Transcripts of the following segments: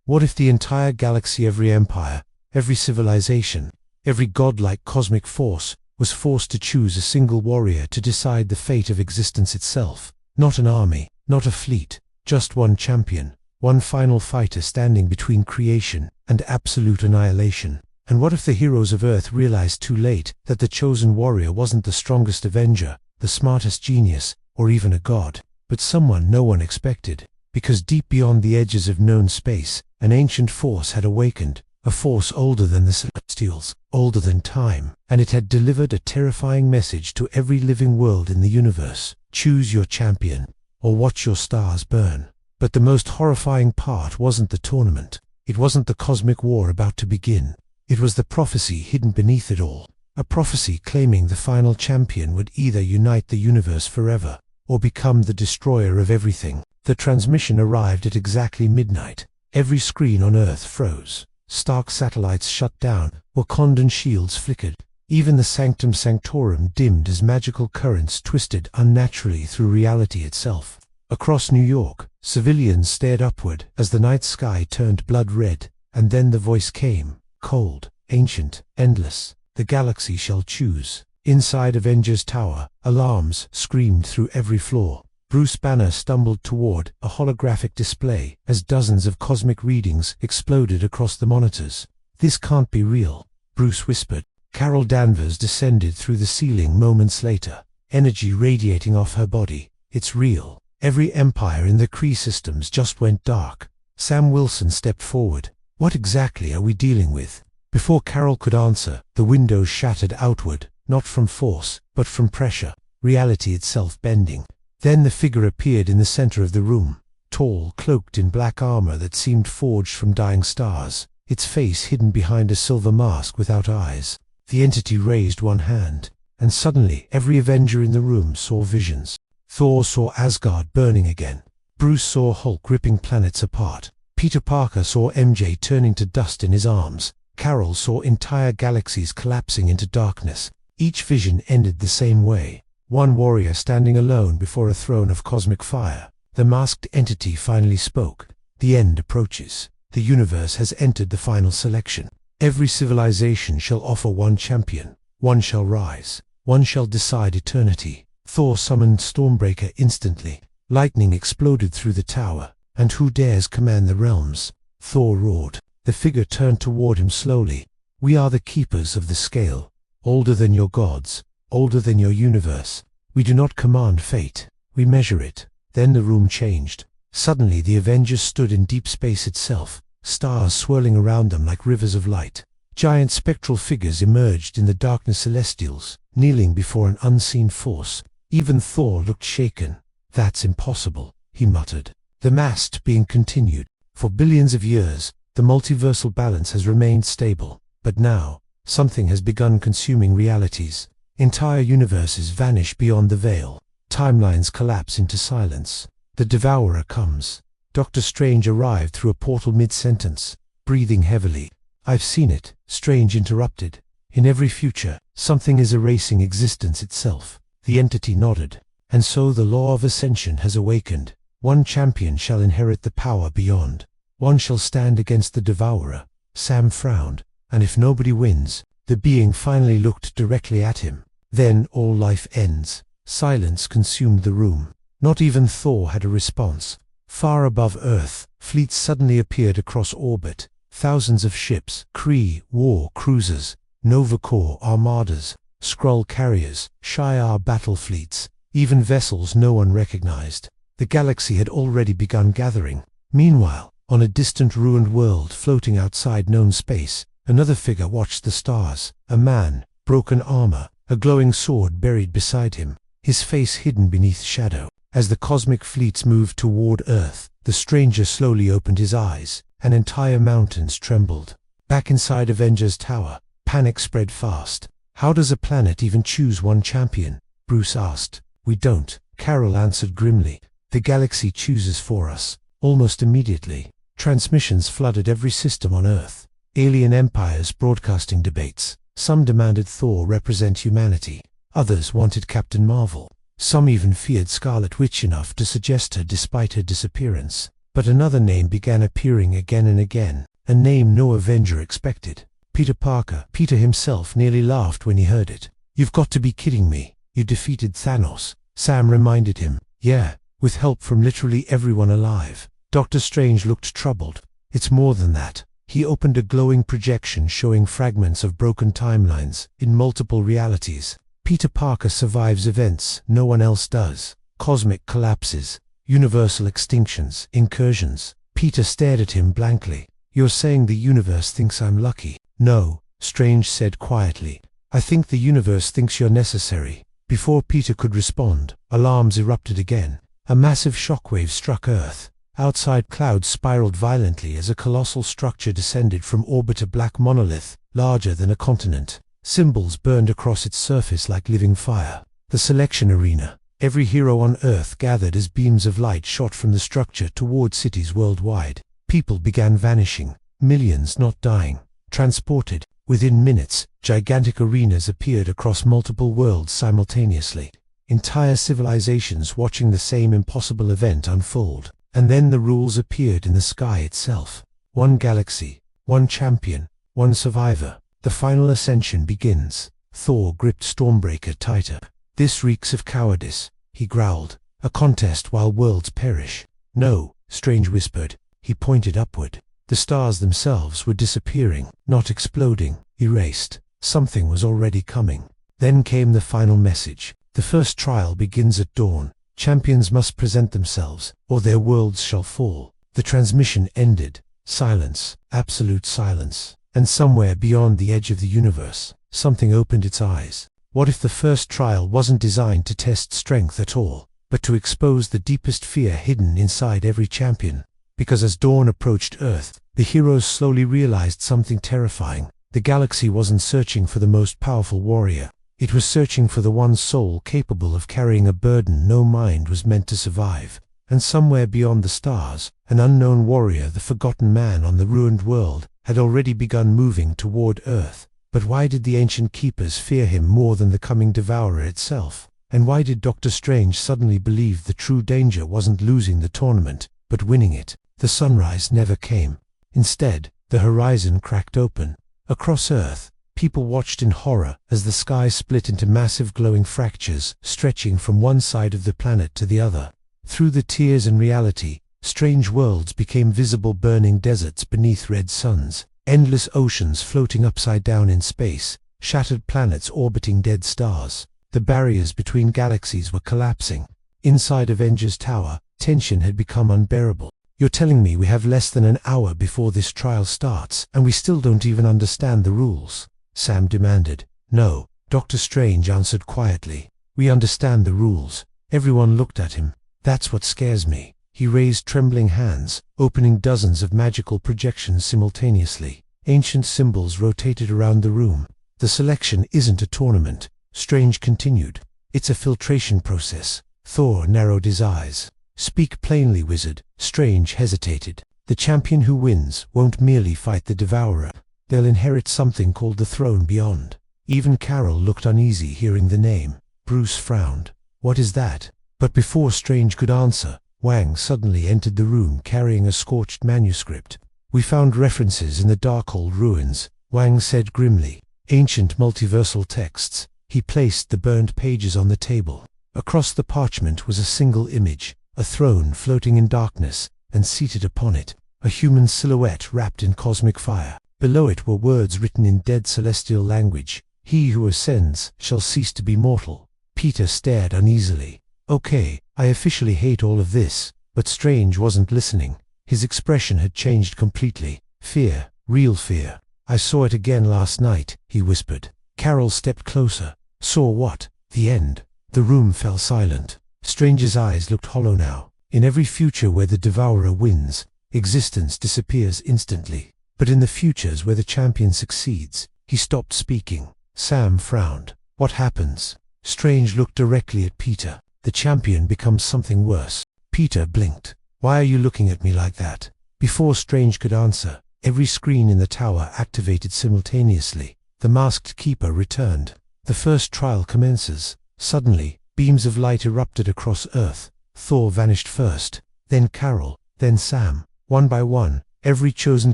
What if the entire galaxy, every empire, every civilization, every godlike cosmic force was forced to choose a single warrior to decide the fate of existence itself? Not an army, not a fleet, just one champion, one final fighter standing between creation and absolute annihilation. And what if the heroes of Earth realized too late that the chosen warrior wasn't the strongest Avenger, the smartest genius, or even a god, but someone no one expected? Because deep beyond the edges of known space, an ancient force had awakened, a force older than the Celestials, older than time, and it had delivered a terrifying message to every living world in the universe: choose your champion, or watch your stars burn. But the most horrifying part wasn't the tournament. It wasn't the cosmic war about to begin. It was the prophecy hidden beneath it all. A prophecy claiming the final champion would either unite the universe forever, or become the destroyer of everything. The transmission arrived at exactly midnight. Every screen on Earth froze. Stark satellites shut down, Wakandan shields flickered. Even the Sanctum Sanctorum dimmed as magical currents twisted unnaturally through reality itself. Across New York, civilians stared upward as the night sky turned blood red, and then the voice came, cold, ancient, endless: the galaxy shall choose. Inside Avengers Tower, alarms screamed through every floor. Bruce Banner stumbled toward a holographic display as dozens of cosmic readings exploded across the monitors. "This can't be real," Bruce whispered. Carol Danvers descended through the ceiling moments later, energy radiating off her body. "It's real. Every empire in the Kree systems just went dark." Sam Wilson stepped forward. "What exactly are we dealing with?" Before Carol could answer, the windows shattered outward, not from force, but from pressure, reality itself bending. Then the figure appeared in the center of the room, tall, cloaked in black armor that seemed forged from dying stars, its face hidden behind a silver mask without eyes. The entity raised one hand, and suddenly every Avenger in the room saw visions. Thor saw Asgard burning again. Bruce saw Hulk ripping planets apart. Peter Parker saw MJ turning to dust in his arms. Carol saw entire galaxies collapsing into darkness. Each vision ended the same way. One warrior standing alone before a throne of cosmic fire. The masked entity finally spoke. "The end approaches. The universe has entered the final selection. Every civilization shall offer one champion. One shall rise. One shall decide eternity." Thor summoned Stormbreaker instantly. Lightning exploded through the tower. "And who dares command the realms?" Thor roared. The figure turned toward him slowly. "We are the keepers of the scale. Older than your gods. Older than your universe. We do not command fate. We measure it." Then the room changed. Suddenly the Avengers stood in deep space itself, stars swirling around them like rivers of light. Giant spectral figures emerged in the darkness, Celestials, kneeling before an unseen force. Even Thor looked shaken. "That's impossible," he muttered. The mass being continued. For billions of years, the multiversal balance has remained stable. But now, something has begun consuming realities. Entire universes vanish beyond the veil. Timelines collapse into silence. The Devourer comes. Doctor Strange arrived through a portal mid-sentence, breathing heavily. "I've seen it," Strange interrupted. "In every future, something is erasing existence itself." The entity nodded. "And so the law of ascension has awakened. One champion shall inherit the power beyond. One shall stand against the Devourer." Sam frowned. "And if nobody wins?" The being finally looked directly at him. "Then all life ends." Silence consumed the room. Not even Thor had a response. Far above Earth, fleets suddenly appeared across orbit. Thousands of ships, Kree war cruisers, Nova Corps armadas, Skrull carriers, Shi'ar battle fleets, even vessels no one recognized. The galaxy had already begun gathering. Meanwhile, on a distant ruined world floating outside known space, another figure watched the stars. A man, broken armor, a glowing sword buried beside him, his face hidden beneath shadow. As the cosmic fleets moved toward Earth, the stranger slowly opened his eyes, and entire mountains trembled. Back inside Avengers Tower, panic spread fast. "How does a planet even choose one champion?" Bruce asked. "We don't," Carol answered grimly. "The galaxy chooses for us." Almost immediately, transmissions flooded every system on Earth. Alien empires broadcasting debates. Some demanded Thor represent humanity. Others wanted Captain Marvel. Some even feared Scarlet Witch enough to suggest her despite her disappearance. But another name began appearing again and again, a name no Avenger expected. Peter Parker. Peter himself nearly laughed when he heard it. "You've got to be kidding me. You defeated Thanos," Sam reminded him. "Yeah, with help from literally everyone alive." Doctor Strange looked troubled. "It's more than that." He opened a glowing projection showing fragments of broken timelines in multiple realities. Peter Parker survives events no one else does. Cosmic collapses, universal extinctions, incursions. Peter stared at him blankly. "You're saying the universe thinks I'm lucky?" "No," Strange said quietly. "I think the universe thinks you're necessary." Before Peter could respond, alarms erupted again. A massive shockwave struck Earth. Outside, clouds spiraled violently as a colossal structure descended from orbit, a black monolith, larger than a continent. Symbols burned across its surface like living fire. The selection arena. Every hero on Earth gathered as beams of light shot from the structure toward cities worldwide. People began vanishing, millions not dying, transported. Within minutes, gigantic arenas appeared across multiple worlds simultaneously. Entire civilizations watching the same impossible event unfold. And then the rules appeared in the sky itself. One galaxy, one champion, one survivor. The final ascension begins. Thor gripped Stormbreaker tighter. "This reeks of cowardice," he growled. "A contest while worlds perish." "No," Strange whispered. He pointed upward. The stars themselves were disappearing, not exploding, erased. Something was already coming. Then came the final message. "The first trial begins at dawn. Champions must present themselves, or their worlds shall fall." The transmission ended. Silence, absolute silence. And somewhere beyond the edge of the universe, something opened its eyes. What if the first trial wasn't designed to test strength at all, but to expose the deepest fear hidden inside every champion? Because as dawn approached Earth, the heroes slowly realized something terrifying. The galaxy wasn't searching for the most powerful warrior. It was searching for the one soul capable of carrying a burden no mind was meant to survive. And somewhere beyond the stars, an unknown warrior, the forgotten man on the ruined world, had already begun moving toward Earth. But why did the ancient keepers fear him more than the coming Devourer itself? And why did Doctor Strange suddenly believe the true danger wasn't losing the tournament, but winning it? The sunrise never came. Instead, the horizon cracked open. Across Earth, people watched in horror as the sky split into massive glowing fractures, stretching from one side of the planet to the other. Through the tears and reality, strange worlds became visible, burning deserts beneath red suns, endless oceans floating upside down in space, shattered planets orbiting dead stars. The barriers between galaxies were collapsing. Inside Avengers Tower, tension had become unbearable. "You're telling me we have less than an hour before this trial starts, and we still don't even understand the rules?" Sam demanded. "No," Doctor Strange answered quietly. "We understand the rules." Everyone looked at him. "That's what scares me." He raised trembling hands, opening dozens of magical projections simultaneously. Ancient symbols rotated around the room. "The selection isn't a tournament," Strange continued. "It's a filtration process." Thor narrowed his eyes. "Speak plainly, wizard." Strange hesitated. "The champion who wins won't merely fight the Devourer. They'll inherit something called the throne beyond." Even Carol looked uneasy hearing the name. Bruce frowned. "What is that?" But before Strange could answer, Wang suddenly entered the room carrying a scorched manuscript. "We found references in the Darkhold ruins," Wang said grimly. "Ancient multiversal texts." He placed the burned pages on the table. Across the parchment was a single image, a throne floating in darkness, and seated upon it, a human silhouette wrapped in cosmic fire. Below it were words written in dead celestial language. "He who ascends shall cease to be mortal." Peter stared uneasily. "Okay, I officially hate all of this." But Strange wasn't listening. His expression had changed completely. Fear, real fear. "I saw it again last night," he whispered. Carol stepped closer. "Saw what?" "The end." The room fell silent. Strange's eyes looked hollow now. In every future where the Devourer wins, existence disappears instantly. But in the futures where the champion succeeds, he stopped speaking. Sam frowned. "What happens?" Strange looked directly at Peter. "The champion becomes something worse." Peter blinked. "Why are you looking at me like that?" Before Strange could answer, every screen in the tower activated simultaneously. The masked keeper returned. "The first trial commences." Suddenly, beams of light erupted across Earth. Thor vanished first, then Carol, then Sam. One by one, every chosen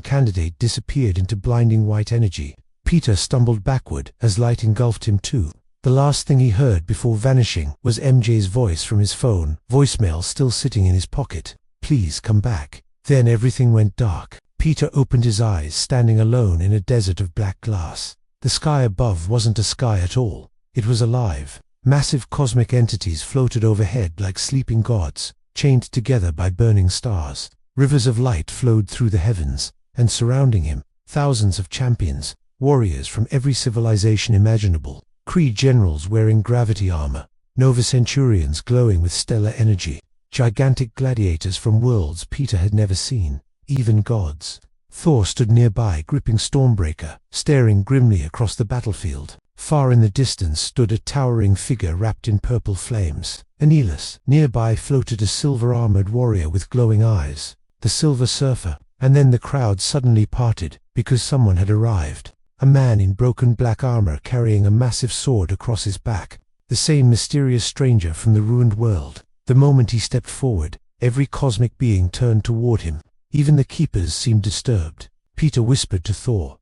candidate disappeared into blinding white energy. Peter stumbled backward as light engulfed him too. The last thing he heard before vanishing was MJ's voice from his phone, voicemail still sitting in his pocket. "Please come back." Then everything went dark. Peter opened his eyes, standing alone in a desert of black glass. The sky above wasn't a sky at all. It was alive. Massive cosmic entities floated overhead like sleeping gods, chained together by burning stars. Rivers of light flowed through the heavens, and surrounding him, thousands of champions, warriors from every civilization imaginable. Kree generals wearing gravity armor, Nova Centurions glowing with stellar energy, gigantic gladiators from worlds Peter had never seen, even gods. Thor stood nearby gripping Stormbreaker, staring grimly across the battlefield. Far in the distance stood a towering figure wrapped in purple flames. Aeneas. Nearby floated a silver-armored warrior with glowing eyes, the Silver Surfer. And then the crowd suddenly parted, because someone had arrived. A man in broken black armor carrying a massive sword across his back. The same mysterious stranger from the ruined world. The moment he stepped forward, every cosmic being turned toward him. Even the keepers seemed disturbed. Peter whispered to Thor,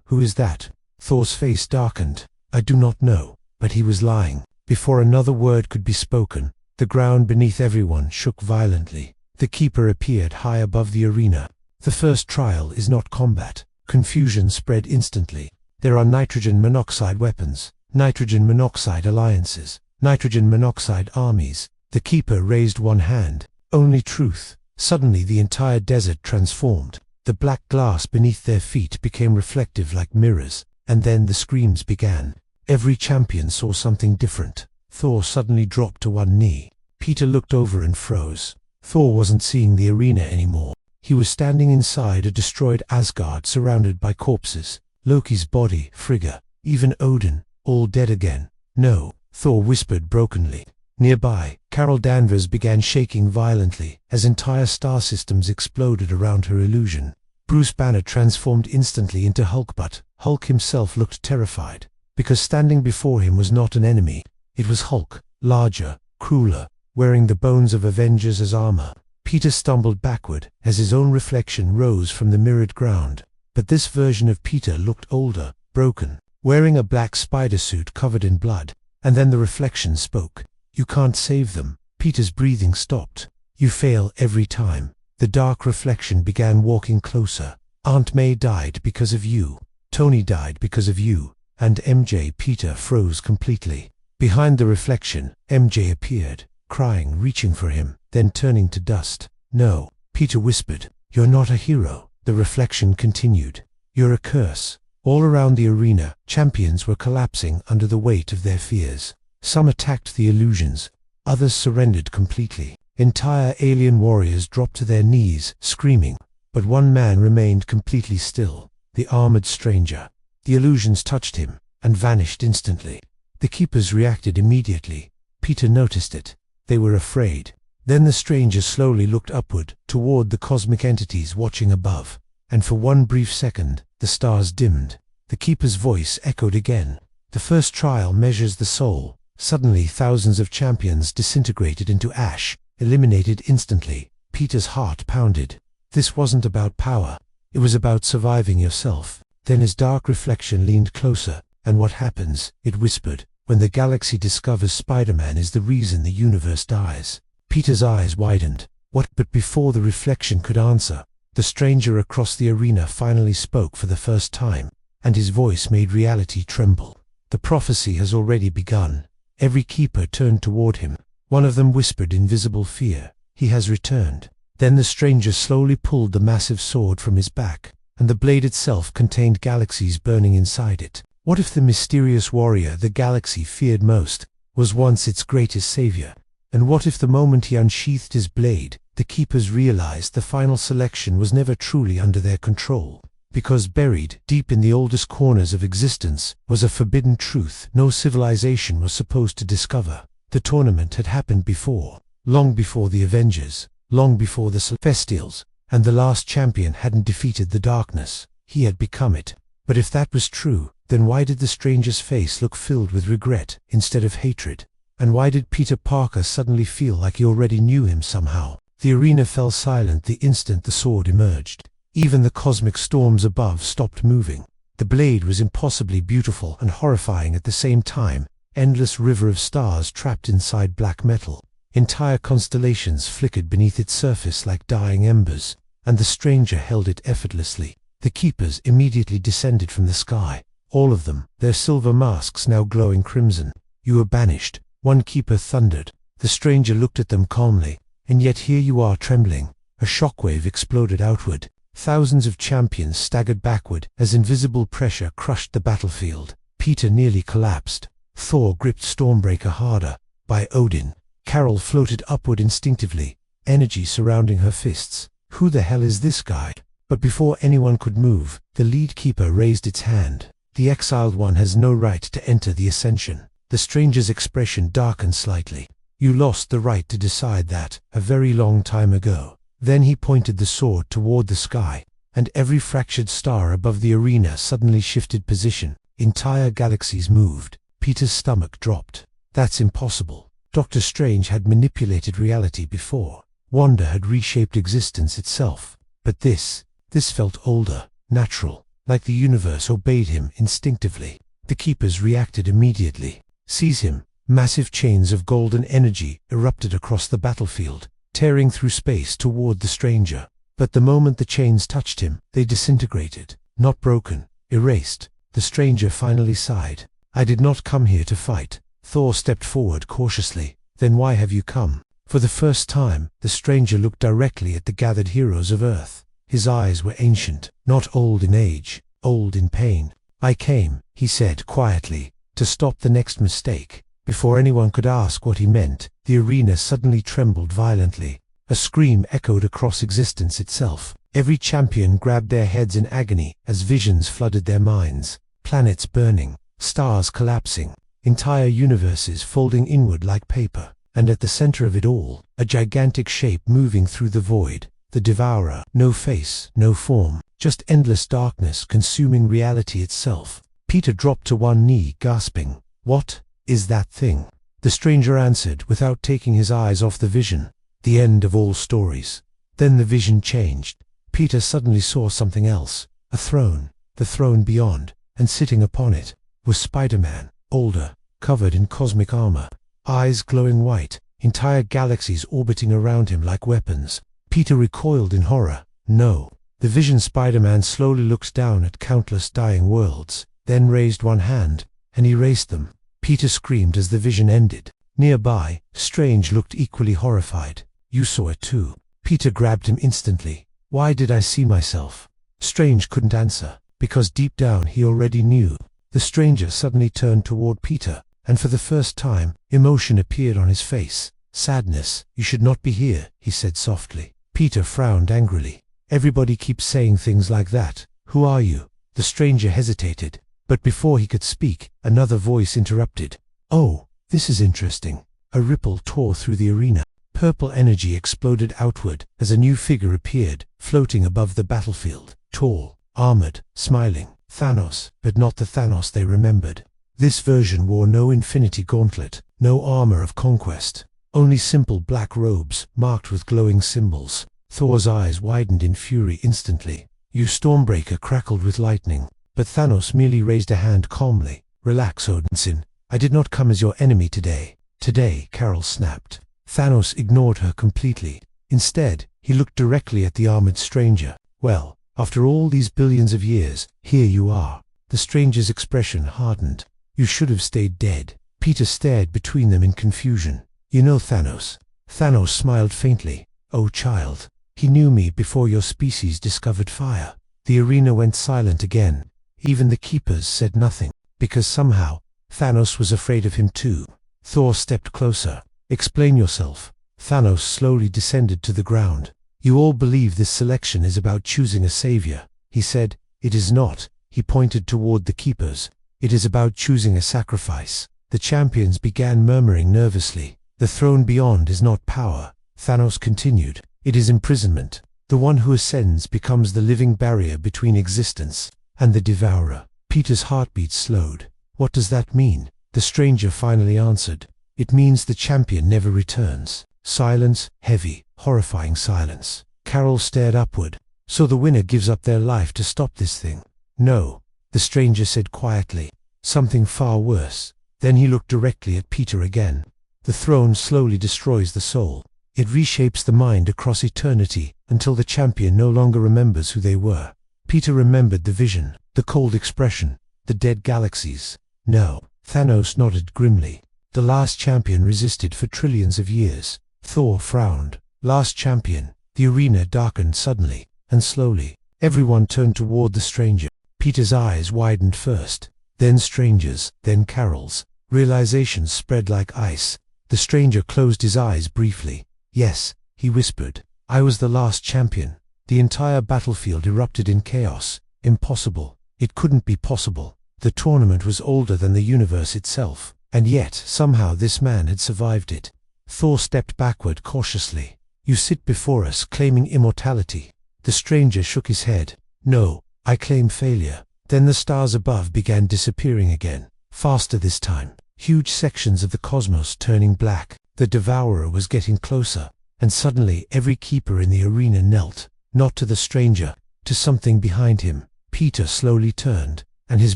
who is that?" Thor's face darkened. "I do not know," but he was lying. Before another word could be spoken, the ground beneath everyone shook violently. The keeper appeared high above the arena. "The first trial is not combat." Confusion spread instantly. "There are nitrogen monoxide weapons, nitrogen monoxide alliances, nitrogen monoxide armies." The keeper raised one hand. "Only truth." Suddenly the entire desert transformed. The black glass beneath their feet became reflective like mirrors, and then the screams began. Every champion saw something different. Thor suddenly dropped to one knee. Peter looked over and froze. Thor wasn't seeing the arena anymore. He was standing inside a destroyed Asgard surrounded by corpses. Loki's body, Frigga, even Odin, all dead again. "No," Thor whispered brokenly. Nearby, Carol Danvers began shaking violently as entire star systems exploded around her illusion. Bruce Banner transformed instantly into Hulk, but Hulk himself looked terrified, because standing before him was not an enemy. It was Hulk, larger, crueler, wearing the bones of Avengers as armor. Peter stumbled backward as his own reflection rose from the mirrored ground. But this version of Peter looked older, broken, wearing a black spider suit covered in blood. And then the reflection spoke. "You can't save them." Peter's breathing stopped. "You fail every time." The dark reflection began walking closer. "Aunt May died because of you. Tony died because of you. And MJ." Peter froze completely. Behind the reflection, MJ appeared, crying, reaching for him, then turning to dust. "No," Peter whispered. "You're not a hero." The reflection continued. "You're a curse." All around the arena, champions were collapsing under the weight of their fears. Some attacked the illusions, others surrendered completely. Entire alien warriors dropped to their knees, screaming. But one man remained completely still, the armored stranger. The illusions touched him, and vanished instantly. The keepers reacted immediately. Peter noticed it. They were afraid. Then the stranger slowly looked upward, toward the cosmic entities watching above. And for one brief second, the stars dimmed. The keeper's voice echoed again. "The first trial measures the soul." Suddenly thousands of champions disintegrated into ash, eliminated instantly. Peter's heart pounded. This wasn't about power. It was about surviving yourself. Then his dark reflection leaned closer. "And what happens," it whispered, "when the galaxy discovers Spider-Man is the reason the universe dies?" Peter's eyes widened. "What?" But before the reflection could answer, the stranger across the arena finally spoke for the first time, and his voice made reality tremble. "The prophecy has already begun." Every keeper turned toward him. One of them whispered in visible fear, "He has returned." Then the stranger slowly pulled the massive sword from his back, and the blade itself contained galaxies burning inside it. What if the mysterious warrior the galaxy feared most was once its greatest savior? And what if the moment he unsheathed his blade, the keepers realized the final selection was never truly under their control? Because buried deep in the oldest corners of existence was a forbidden truth no civilization was supposed to discover. The tournament had happened before, long before the Avengers, long before the Celestials, and the last champion hadn't defeated the darkness. He had become it. But if that was true, then why did the stranger's face look filled with regret instead of hatred? And why did Peter Parker suddenly feel like he already knew him somehow? The arena fell silent the instant the sword emerged. Even the cosmic storms above stopped moving. The blade was impossibly beautiful and horrifying at the same time, endless river of stars trapped inside black metal. Entire constellations flickered beneath its surface like dying embers, and the stranger held it effortlessly. The keepers immediately descended from the sky, all of them, their silver masks now glowing crimson. "You were banished," one keeper thundered. The stranger looked at them calmly. "And yet here you are trembling." A shockwave exploded outward. Thousands of champions staggered backward as invisible pressure crushed the battlefield. Peter nearly collapsed. Thor gripped Stormbreaker harder. By Odin. Carol floated upward instinctively, energy surrounding her fists. Who the hell is this guy? But before anyone could move, the lead keeper raised its hand. The exiled one has no right to enter the Ascension. The stranger's expression darkened slightly. You lost the right to decide that, a very long time ago. Then he pointed the sword toward the sky, and every fractured star above the arena suddenly shifted position. Entire galaxies moved. Peter's stomach dropped. That's impossible. Doctor Strange had manipulated reality before. Wanda had reshaped existence itself. But this felt older, natural, like the universe obeyed him instinctively. The keepers reacted immediately. Seize him! Massive chains of golden energy erupted across the battlefield, tearing through space toward the stranger. But the moment the chains touched him, they disintegrated. Not broken, erased. The stranger finally sighed. "I did not come here to fight." Thor stepped forward cautiously. "Then why have you come?" For the first time, the stranger looked directly at the gathered heroes of Earth. His eyes were ancient, not old in age, old in pain. "I came," he said quietly, "to stop the next mistake." Before anyone could ask what he meant, the arena suddenly trembled violently. A scream echoed across existence itself. Every champion grabbed their heads in agony as visions flooded their minds. Planets burning, stars collapsing, entire universes folding inward like paper. And at the center of it all, a gigantic shape moving through the void. The Devourer. No face, no form, just endless darkness consuming reality itself. Peter dropped to one knee, gasping. "What is that thing?" The stranger answered without taking his eyes off the vision. "The end of all stories." Then the vision changed. Peter suddenly saw something else. A throne. The throne beyond. And sitting upon it was Spider-Man, older, covered in cosmic armor, eyes glowing white, entire galaxies orbiting around him like weapons. Peter recoiled in horror. No. The vision Spider-Man slowly looked down at countless dying worlds, then raised one hand and erased them. Peter screamed as the vision ended. Nearby, Strange looked equally horrified. "You saw it too." Peter grabbed him instantly. "Why did I see myself?" Strange couldn't answer, because deep down he already knew. The stranger suddenly turned toward Peter, and for the first time, emotion appeared on his face. "Sadness. You should not be here," he said softly. Peter frowned angrily. "Everybody keeps saying things like that. Who are you?" The stranger hesitated, but before he could speak, another voice interrupted. "Oh, this is interesting." A ripple tore through the arena. Purple energy exploded outward as a new figure appeared, floating above the battlefield. Tall, armored, smiling. Thanos, but not the Thanos they remembered. This version wore no infinity gauntlet, no armor of conquest. Only simple black robes, marked with glowing symbols. Thor's eyes widened in fury instantly. "You Stormbreaker," crackled with lightning. But Thanos merely raised a hand calmly. "Relax, Odinson. I did not come as your enemy today." "Today," Carol snapped. Thanos ignored her completely. Instead, he looked directly at the armored stranger. "Well, after all these billions of years, here you are." The stranger's expression hardened. "You should have stayed dead." Peter stared between them in confusion. "You know Thanos?" Thanos smiled faintly. "Oh, child. He knew me before your species discovered fire." The arena went silent again. Even the keepers said nothing, because somehow, Thanos was afraid of him too. Thor stepped closer. "Explain yourself." Thanos slowly descended to the ground. "You all believe this selection is about choosing a savior," he said. "It is not." He pointed toward the keepers. "It is about choosing a sacrifice." The champions began murmuring nervously. "The throne beyond is not power," Thanos continued. "It is imprisonment. The one who ascends becomes the living barrier between existence and the Devourer." Peter's heartbeat slowed. "What does that mean?" The stranger finally answered. "It means the champion never returns." Silence, heavy, Horrifying silence. Carol stared upward. So the winner gives up their life to stop this thing? No, the stranger said quietly. Something far worse. Then he looked directly at Peter again. The throne slowly destroys the soul. It reshapes the mind across eternity until the champion no longer remembers who they were. Peter remembered the vision, the cold expression, the dead galaxies. No, Thanos nodded grimly. The last champion resisted for trillions of years. Thor frowned. Last champion. The arena darkened suddenly, and slowly. Everyone turned toward the stranger. Peter's eyes widened first, then strangers, then Carol's. Realization spread like ice. The stranger closed his eyes briefly. Yes, he whispered. I was the last champion. The entire battlefield erupted in chaos. Impossible. It couldn't be possible. The tournament was older than the universe itself, and yet, somehow this man had survived it. Thor stepped backward cautiously. You sit before us claiming immortality. The stranger shook his head. No, I claim failure. Then the stars above began disappearing again. Faster this time. Huge sections of the cosmos turning black. The Devourer was getting closer, and suddenly every keeper in the arena knelt, not to the stranger, to something behind him. Peter slowly turned, and his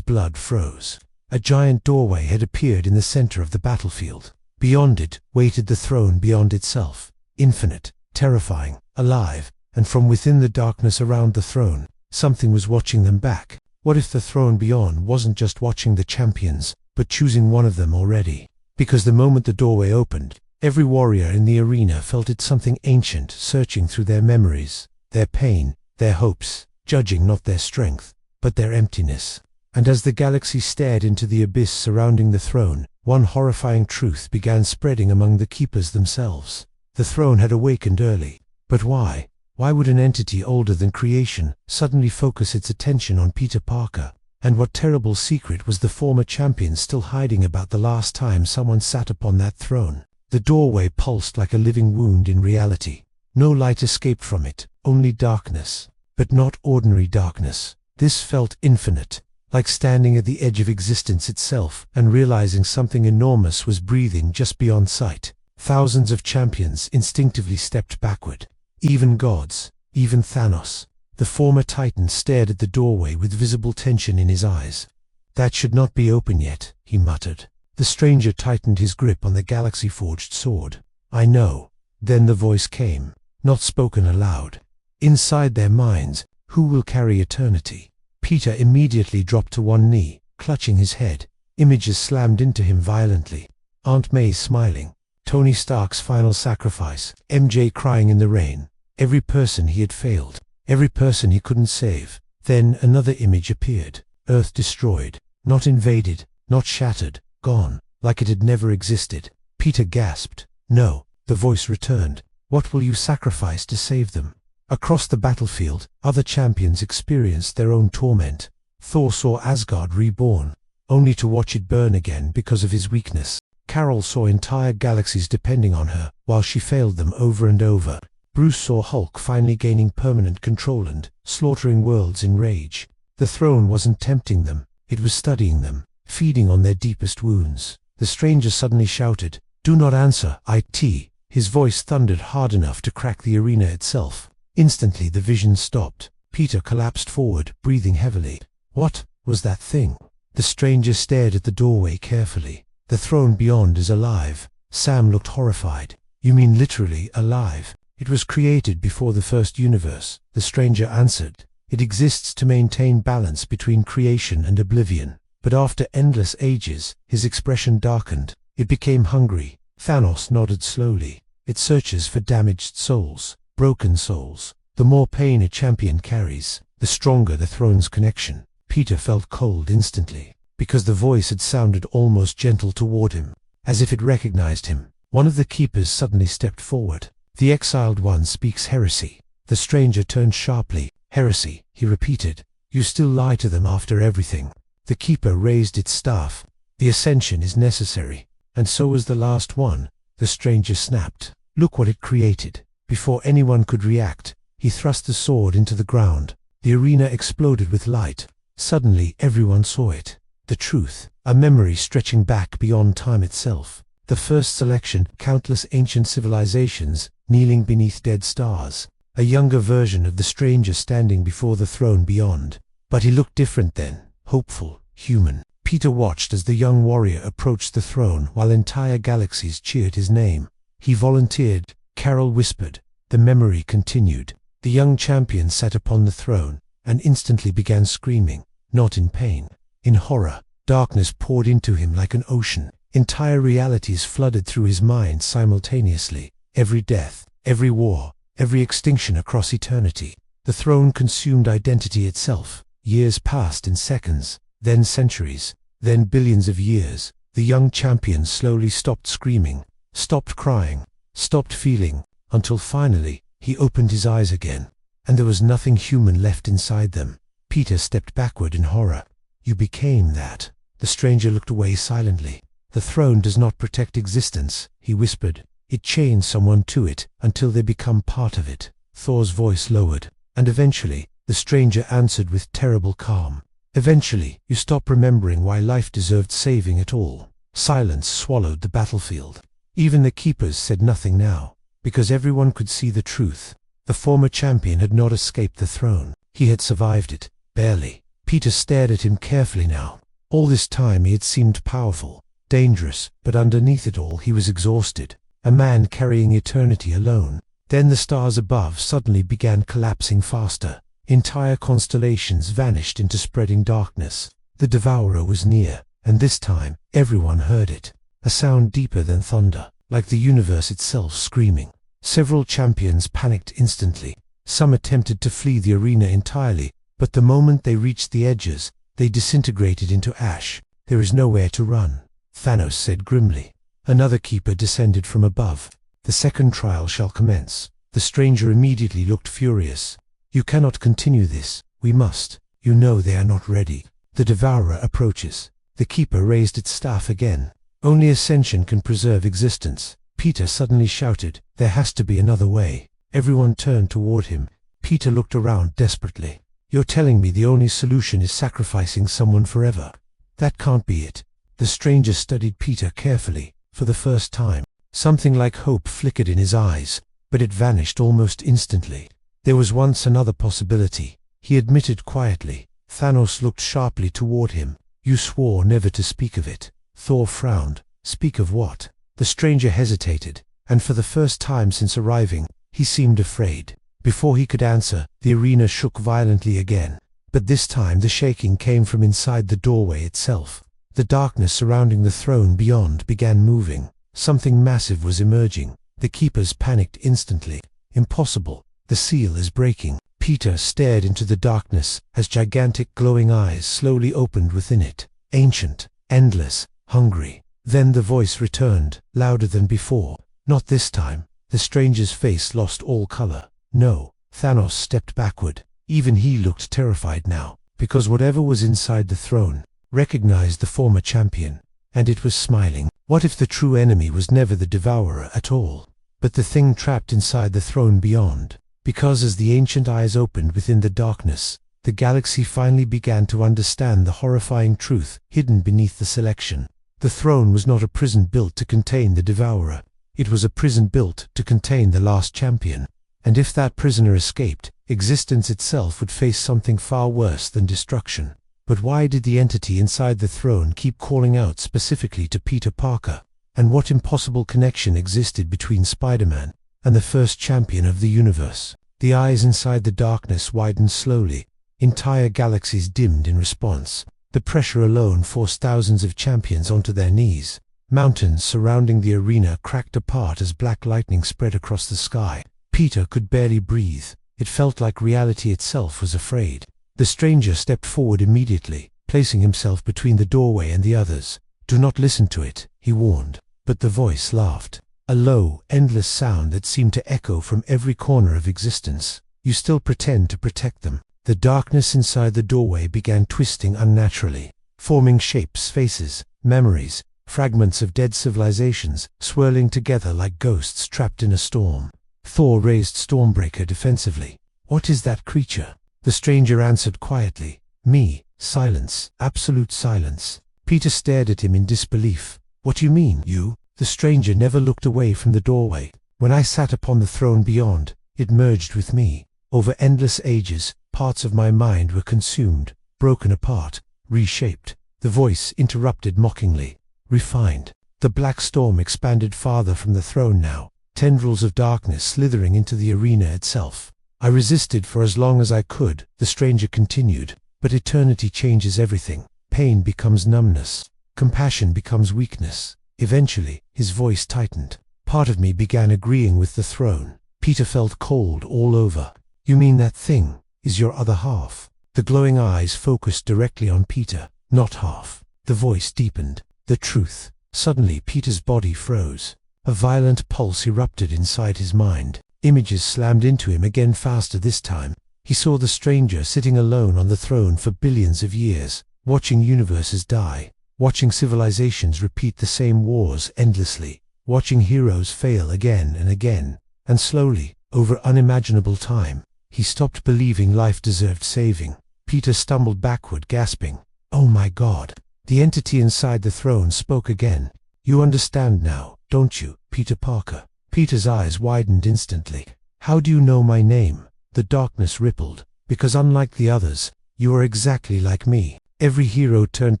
blood froze. A giant doorway had appeared in the center of the battlefield. Beyond it waited the throne beyond itself, infinite, terrifying, alive, and from within the darkness around the throne, something was watching them back. What if the throne beyond wasn't just watching the champions, but choosing one of them already? Because the moment the doorway opened, every warrior in the arena felt it something ancient searching through their memories, their pain, their hopes, judging not their strength, but their emptiness. And as the galaxy stared into the abyss surrounding the throne, one horrifying truth began spreading among the keepers themselves. The throne had awakened early. But why? Why would an entity older than creation suddenly focus its attention on Peter Parker? And what terrible secret was the former champion still hiding about the last time someone sat upon that throne? The doorway pulsed like a living wound in reality. No light escaped from it, only darkness. But not ordinary darkness. This felt infinite, like standing at the edge of existence itself and realizing something enormous was breathing just beyond sight. Thousands of champions instinctively stepped backward. Even gods, even Thanos. The former Titan stared at the doorway with visible tension in his eyes. That should not be open yet, he muttered. The stranger tightened his grip on the galaxy-forged sword. I know. Then the voice came, not spoken aloud. Inside their minds, who will carry eternity? Peter immediately dropped to one knee, clutching his head. Images slammed into him violently. Aunt May smiling. Tony Stark's final sacrifice. MJ crying in the rain. Every person he had failed. Every person he couldn't save. Then another image appeared. Earth destroyed. Not invaded. Not shattered. Gone. Like it had never existed. Peter gasped. No. The voice returned. What will you sacrifice to save them? Across the battlefield, other champions experienced their own torment. Thor saw Asgard reborn, only to watch it burn again because of his weakness. Carol saw entire galaxies depending on her, while she failed them over and over. Bruce saw Hulk finally gaining permanent control and slaughtering worlds in rage. The throne wasn't tempting them, it was studying them, feeding on their deepest wounds. The stranger suddenly shouted, "Do not answer, IT." His voice thundered hard enough to crack the arena itself. Instantly the vision stopped. Peter collapsed forward, breathing heavily. What was that thing? The stranger stared at the doorway carefully. The throne beyond is alive. Sam looked horrified. You mean literally alive? It was created before the first universe, the stranger answered. It exists to maintain balance between creation and oblivion. But after endless ages, his expression darkened. It became hungry. Thanos nodded slowly. It searches for damaged souls, broken souls. The more pain a champion carries, the stronger the throne's connection. Peter felt cold instantly, because the voice had sounded almost gentle toward him, as if it recognized him. One of the keepers suddenly stepped forward. The exiled one speaks heresy. The stranger turned sharply. Heresy, he repeated. You still lie to them after everything. The keeper raised its staff. The ascension is necessary. And so was the last one. The stranger snapped. Look what it created. Before anyone could react, he thrust the sword into the ground. The arena exploded with light. Suddenly everyone saw it. The truth, a memory stretching back beyond time itself. The first selection, countless ancient civilizations, kneeling beneath dead stars, a younger version of the stranger standing before the throne beyond. But he looked different then, hopeful, human. Peter watched as the young warrior approached the throne while entire galaxies cheered his name. He volunteered, Carol whispered. The memory continued. The young champion sat upon the throne, and instantly began screaming, not in pain, in horror. Darkness poured into him like an ocean. Entire realities flooded through his mind simultaneously. Every death, every war, every extinction across eternity. The throne consumed identity itself. Years passed in seconds, then centuries, then billions of years. The young champion slowly stopped screaming, stopped crying, stopped feeling, until finally, he opened his eyes again, and there was nothing human left inside them. Peter stepped backward in horror. You became that. The stranger looked away silently. The throne does not protect existence, he whispered. It chains someone to it until they become part of it. Thor's voice lowered, and eventually, the stranger answered with terrible calm. Eventually, you stop remembering why life deserved saving at all. Silence swallowed the battlefield. Even the keepers said nothing now, because everyone could see the truth. The former champion had not escaped the throne. He had survived it, barely. Peter stared at him carefully now. All this time he had seemed powerful, dangerous, but underneath it all he was exhausted. A man carrying eternity alone. Then the stars above suddenly began collapsing faster. Entire constellations vanished into spreading darkness. The Devourer was near, and this time, everyone heard it. A sound deeper than thunder, like the universe itself screaming. Several champions panicked instantly. Some attempted to flee the arena entirely, but the moment they reached the edges, they disintegrated into ash. There is nowhere to run, Thanos said grimly. Another keeper descended from above. The second trial shall commence. The stranger immediately looked furious. You cannot continue this. We must. You know they are not ready. The Devourer approaches. The keeper raised its staff again. Only ascension can preserve existence. Peter suddenly shouted, there has to be another way. Everyone turned toward him. Peter looked around desperately. You're telling me the only solution is sacrificing someone forever? That can't be it. The stranger studied Peter carefully. For the first time, something like hope flickered in his eyes, but it vanished almost instantly. There was once another possibility, he admitted quietly. Thanos looked sharply toward him. You swore never to speak of it. Thor frowned. Speak of what? The stranger hesitated, and for the first time since arriving, he seemed afraid. Before he could answer, the arena shook violently again. But this time the shaking came from inside the doorway itself. The darkness surrounding the throne beyond began moving. Something massive was emerging. The keepers panicked instantly. Impossible. The seal is breaking. Peter stared into the darkness as gigantic glowing eyes slowly opened within it. Ancient, endless, hungry. Then the voice returned, louder than before. Not this time. The stranger's face lost all color. No. Thanos stepped backward. Even he looked terrified now, because whatever was inside the throne recognized the former champion, and it was smiling. What if the true enemy was never the Devourer at all, but the thing trapped inside the throne beyond? Because as the ancient eyes opened within the darkness, the galaxy finally began to understand the horrifying truth hidden beneath the selection. The throne was not a prison built to contain the Devourer. It was a prison built to contain the last champion. And if that prisoner escaped, existence itself would face something far worse than destruction. But why did the entity inside the throne keep calling out specifically to Peter Parker? And what impossible connection existed between Spider-Man and the first champion of the universe? The eyes inside the darkness widened slowly. Entire galaxies dimmed in response. The pressure alone forced thousands of champions onto their knees. Mountains surrounding the arena cracked apart as black lightning spread across the sky. Peter could barely breathe. It felt like reality itself was afraid. The stranger stepped forward immediately, placing himself between the doorway and the others. Do not listen to it, he warned. But the voice laughed. A low, endless sound that seemed to echo from every corner of existence. You still pretend to protect them. The darkness inside the doorway began twisting unnaturally, forming shapes, faces, memories, fragments of dead civilizations, swirling together like ghosts trapped in a storm. Thor raised Stormbreaker defensively. What is that creature? The stranger answered quietly. Me. Silence. Absolute silence. Peter stared at him in disbelief. What do you mean, you? The stranger never looked away from the doorway. When I sat upon the throne beyond, it merged with me. Over endless ages, parts of my mind were consumed, broken apart, reshaped. The voice interrupted mockingly. Refined. The black storm expanded farther from the throne now, tendrils of darkness slithering into the arena itself. I resisted for as long as I could, the stranger continued. But eternity changes everything. Pain becomes numbness. Compassion becomes weakness. Eventually, his voice tightened. Part of me began agreeing with the throne. Peter felt cold all over. You mean that thing is your other half? The glowing eyes focused directly on Peter. Not half. The voice deepened. The truth. Suddenly Peter's body froze. A violent pulse erupted inside his mind. Images slammed into him again, faster this time. He saw the stranger sitting alone on the throne for billions of years, watching universes die, watching civilizations repeat the same wars endlessly, watching heroes fail again and again, and slowly, over unimaginable time, he stopped believing life deserved saving. Peter stumbled backward, gasping, "Oh my God!" The entity inside the throne spoke again. "You understand now, don't you, Peter Parker?" Peter's eyes widened instantly. "How do you know my name?" The darkness rippled. "Because unlike the others, you are exactly like me." Every hero turned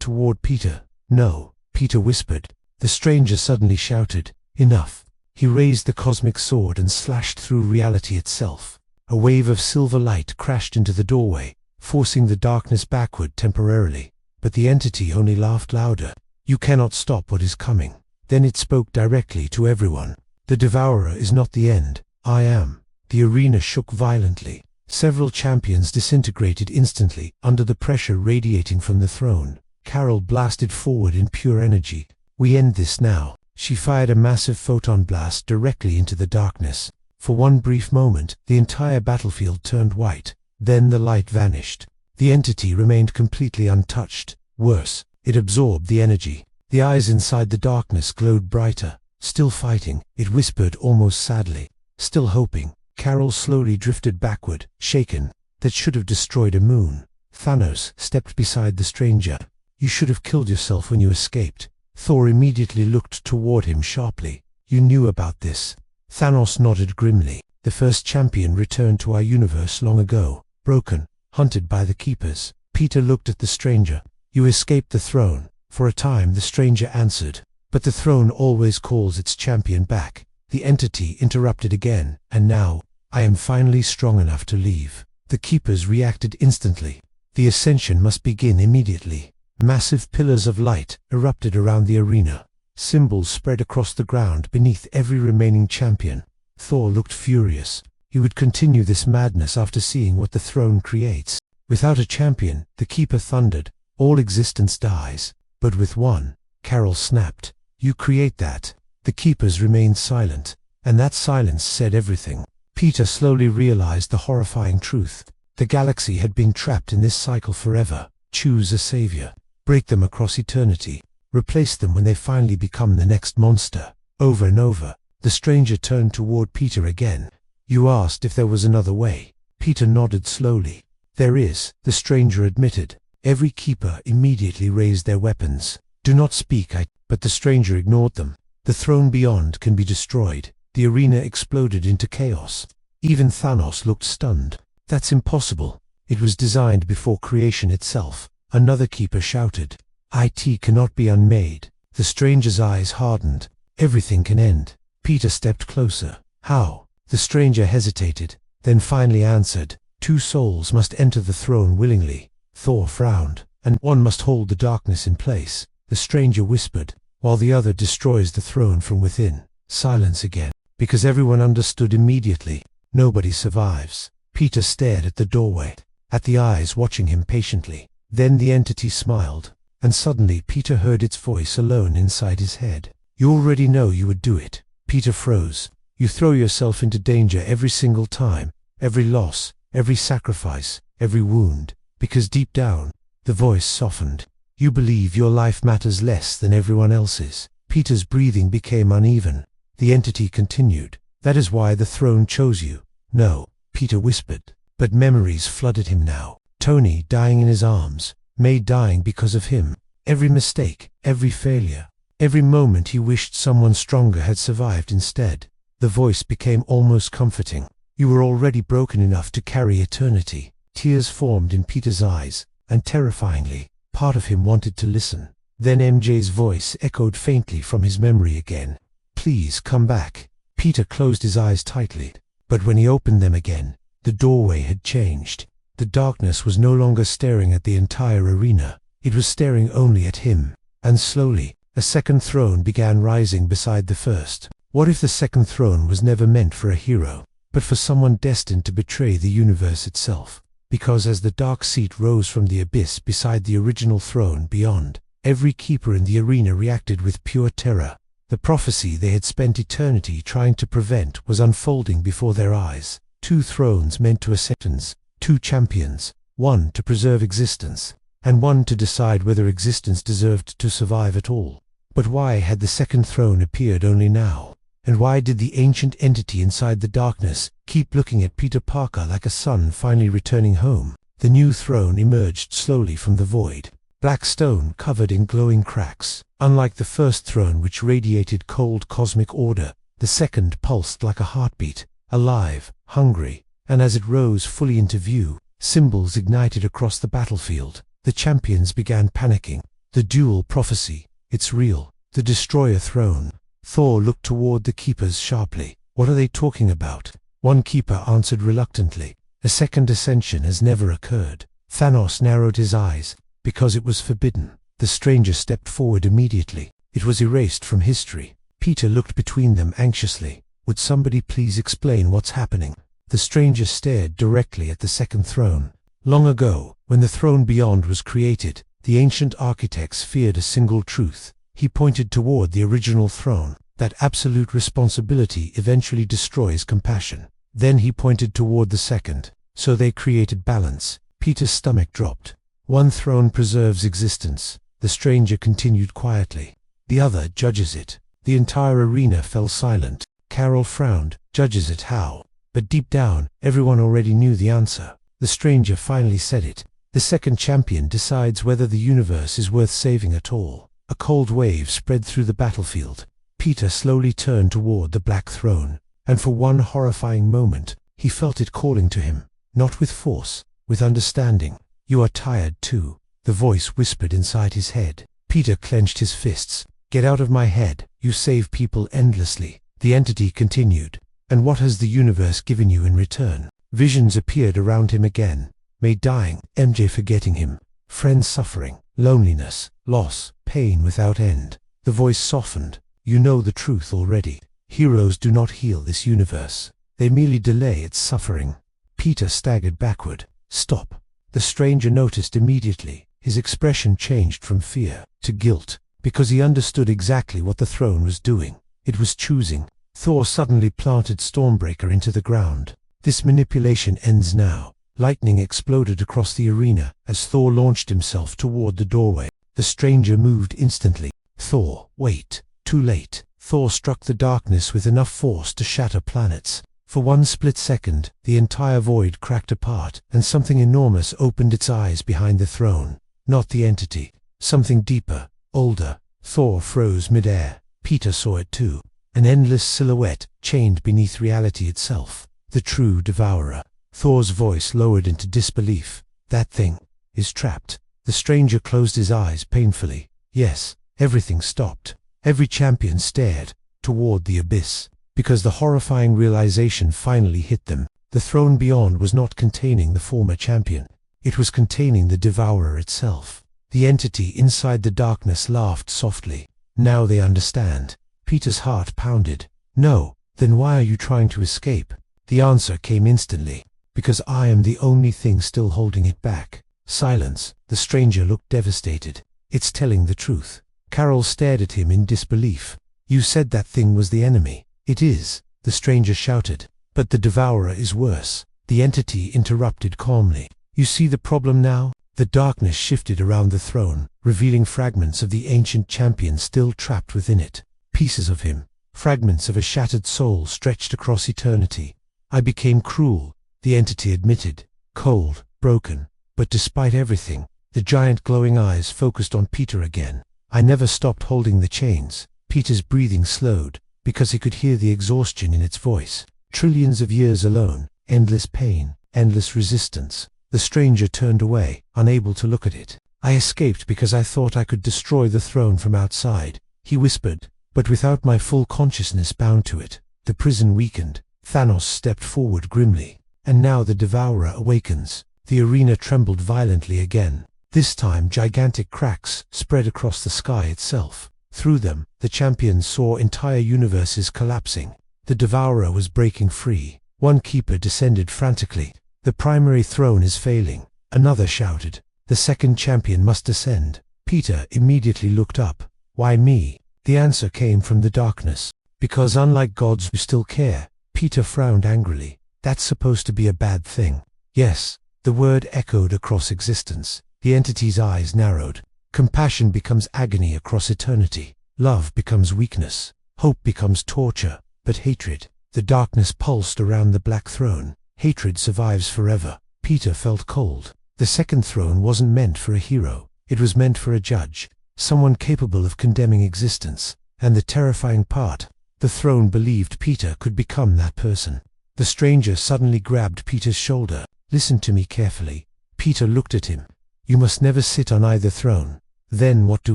toward Peter. "No," Peter whispered. The stranger suddenly shouted, "Enough." He raised the cosmic sword and slashed through reality itself. A wave of silver light crashed into the doorway, forcing the darkness backward temporarily. But the entity only laughed louder. "You cannot stop what is coming." Then it spoke directly to everyone. "The Devourer is not the end. I am." The arena shook violently. Several champions disintegrated instantly under the pressure radiating from the throne. Carol blasted forward in pure energy. "We end this now." She fired a massive photon blast directly into the darkness. For one brief moment, the entire battlefield turned white. Then the light vanished. The entity remained completely untouched. Worse, it absorbed the energy. The eyes inside the darkness glowed brighter. "Still fighting," it whispered almost sadly. "Still hoping." Carol slowly drifted backward, shaken. "That should have destroyed a moon." Thanos stepped beside the stranger. "You should have killed yourself when you escaped." Thor immediately looked toward him sharply. "You knew about this." Thanos nodded grimly. "The first champion returned to our universe long ago, broken, hunted by the Keepers." Peter looked at the stranger. "You escaped the throne." For a time the stranger answered. "But the throne always calls its champion back." The entity interrupted again. "And now, I am finally strong enough to leave." The Keepers reacted instantly. The ascension must begin immediately. Massive pillars of light erupted around the arena. Symbols spread across the ground beneath every remaining champion. Thor looked furious. He would continue this madness after seeing what the throne creates. "Without a champion," the Keeper thundered, "all existence dies. But with one," Carol snapped, "you create that." The Keepers remained silent, and that silence said everything. Peter slowly realized the horrifying truth. The galaxy had been trapped in this cycle forever. Choose a savior. Break them across eternity. Replace them when they finally become the next monster. Over and over. The stranger turned toward Peter again. "You asked if there was another way." Peter nodded slowly. "There is," the stranger admitted. Every keeper immediately raised their weapons. "Do not speak, But the stranger ignored them. "The throne beyond can be destroyed." The arena exploded into chaos. Even Thanos looked stunned. "That's impossible. It was designed before creation itself." Another keeper shouted. "It cannot be unmade." The stranger's eyes hardened. "Everything can end." Peter stepped closer. "How?" The stranger hesitated, then finally answered. "Two souls must enter the throne willingly." Thor frowned. "And one must hold the darkness in place," the stranger whispered, "while the other destroys the throne from within." Silence again, because everyone understood immediately. Nobody survives. Peter stared at the doorway, at the eyes watching him patiently. Then the entity smiled, and suddenly Peter heard its voice alone inside his head. "You already know you would do it." Peter froze. "You throw yourself into danger every single time, every loss, every sacrifice, every wound, because deep down," the voice softened, "you believe your life matters less than everyone else's." Peter's breathing became uneven. The entity continued. "That is why the throne chose you." "No," Peter whispered. But memories flooded him now. Tony dying in his arms, May dying because of him. Every mistake, every failure, every moment he wished someone stronger had survived instead. The voice became almost comforting. You were already broken enough to carry eternity. Tears formed in Peter's eyes, and terrifyingly, part of him wanted to listen. Then MJ's voice echoed faintly from his memory again. Please come back. Peter closed his eyes tightly, but when he opened them again, the doorway had changed. The darkness was no longer staring at the entire arena. It was staring only at him. And slowly, a second throne began rising beside the first. What if the second throne was never meant for a hero, but for someone destined to betray the universe itself? Because as the dark seat rose from the abyss beside the original throne beyond, every keeper in the arena reacted with pure terror. The prophecy they had spent eternity trying to prevent was unfolding before their eyes. 2 thrones meant to ascend, 2 champions, one to preserve existence, and one to decide whether existence deserved to survive at all. But why had the second throne appeared only now? And why did the ancient entity inside the darkness keep looking at Peter Parker like a son finally returning home? The new throne emerged slowly from the void. Black stone covered in glowing cracks. Unlike the first throne which radiated cold cosmic order, the second pulsed like a heartbeat, alive, hungry, and as it rose fully into view, symbols ignited across the battlefield. The champions began panicking. The dual prophecy, it's real. The destroyer throne. Thor looked toward the keepers sharply. What are they talking about? One keeper answered reluctantly. A second ascension has never occurred. Thanos narrowed his eyes. Because it was forbidden. The stranger stepped forward immediately. It was erased from history. Peter looked between them anxiously. Would somebody please explain what's happening? The stranger stared directly at the second throne. Long ago, when the throne beyond was created, the ancient architects feared a single truth. He pointed toward the original throne, that absolute responsibility eventually destroys compassion. Then he pointed toward the second. So they created balance. Peter's stomach dropped. One throne preserves existence, the stranger continued quietly. The other judges it. The entire arena fell silent. Carol frowned. Judges it how? But deep down, everyone already knew the answer. The stranger finally said it. The second champion decides whether the universe is worth saving at all. A cold wave spread through the battlefield. Peter slowly turned toward the black throne, and for one horrifying moment, he felt it calling to him, not with force, with understanding. You are tired too, the voice whispered inside his head. Peter clenched his fists. Get out of my head, you save people endlessly. The entity continued. And what has the universe given you in return? Visions appeared around him again. May dying, MJ forgetting him, friends suffering, loneliness, loss, pain without end. The voice softened. You know the truth already. Heroes do not heal this universe. They merely delay its suffering. Peter staggered backward. Stop. The stranger noticed immediately. His expression changed from fear to guilt, because he understood exactly what the throne was doing. It was choosing. Thor suddenly planted Stormbreaker into the ground. This manipulation ends now. Lightning exploded across the arena as Thor launched himself toward the doorway. The stranger moved instantly. Thor, wait. Too late. Thor struck the darkness with enough force to shatter planets. For one split second, the entire void cracked apart, and something enormous opened its eyes behind the throne. Not the entity. Something deeper, older. Thor froze midair. Peter saw it too. An endless silhouette, chained beneath reality itself. The true Devourer. Thor's voice lowered into disbelief. That thing is trapped. The stranger closed his eyes painfully. Yes, everything stopped. Every champion stared toward the abyss, because the horrifying realization finally hit them. The throne beyond was not containing the former champion. It was containing the Devourer itself. The entity inside the darkness laughed softly. Now they understand. Peter's heart pounded. No, then why are you trying to escape? The answer came instantly. Because I am the only thing still holding it back. Silence. The stranger looked devastated. It's telling the truth. Carol stared at him in disbelief. You said that thing was the enemy. It is, the stranger shouted. But the Devourer is worse. The entity interrupted calmly. You see the problem now? The darkness shifted around the throne, revealing fragments of the ancient champion still trapped within it. Pieces of him, fragments of a shattered soul stretched across eternity. I became cruel, the entity admitted, cold, broken. But despite everything, the giant glowing eyes focused on Peter again. I never stopped holding the chains. Peter's breathing slowed. because he could hear the exhaustion in its voice. Trillions of years alone, endless pain, endless resistance. The stranger turned away, unable to look at it. I escaped because I thought I could destroy the throne from outside, he whispered, but without my full consciousness bound to it. The prison weakened. Thanos stepped forward grimly. And now the Devourer awakens. The arena trembled violently again. This time gigantic cracks spread across the sky itself. Through them, the champions saw entire universes collapsing. The Devourer was breaking free. One keeper descended frantically. The primary throne is failing. Another shouted. The second champion must descend. Peter immediately looked up. Why me? The answer came from the darkness. Because unlike gods who still care. Peter frowned angrily. That's supposed to be a bad thing. Yes, the word echoed across existence. The entity's eyes narrowed. Compassion becomes agony across eternity. Love becomes weakness. Hope becomes torture. But hatred. The darkness pulsed around the black throne. Hatred survives forever. Peter felt cold. The second throne wasn't meant for a hero. It was meant for a judge. Someone capable of condemning existence. And the terrifying part, the throne believed Peter could become that person. The stranger suddenly grabbed Peter's shoulder. Listen to me carefully. Peter looked at him. You must never sit on either throne. Then what do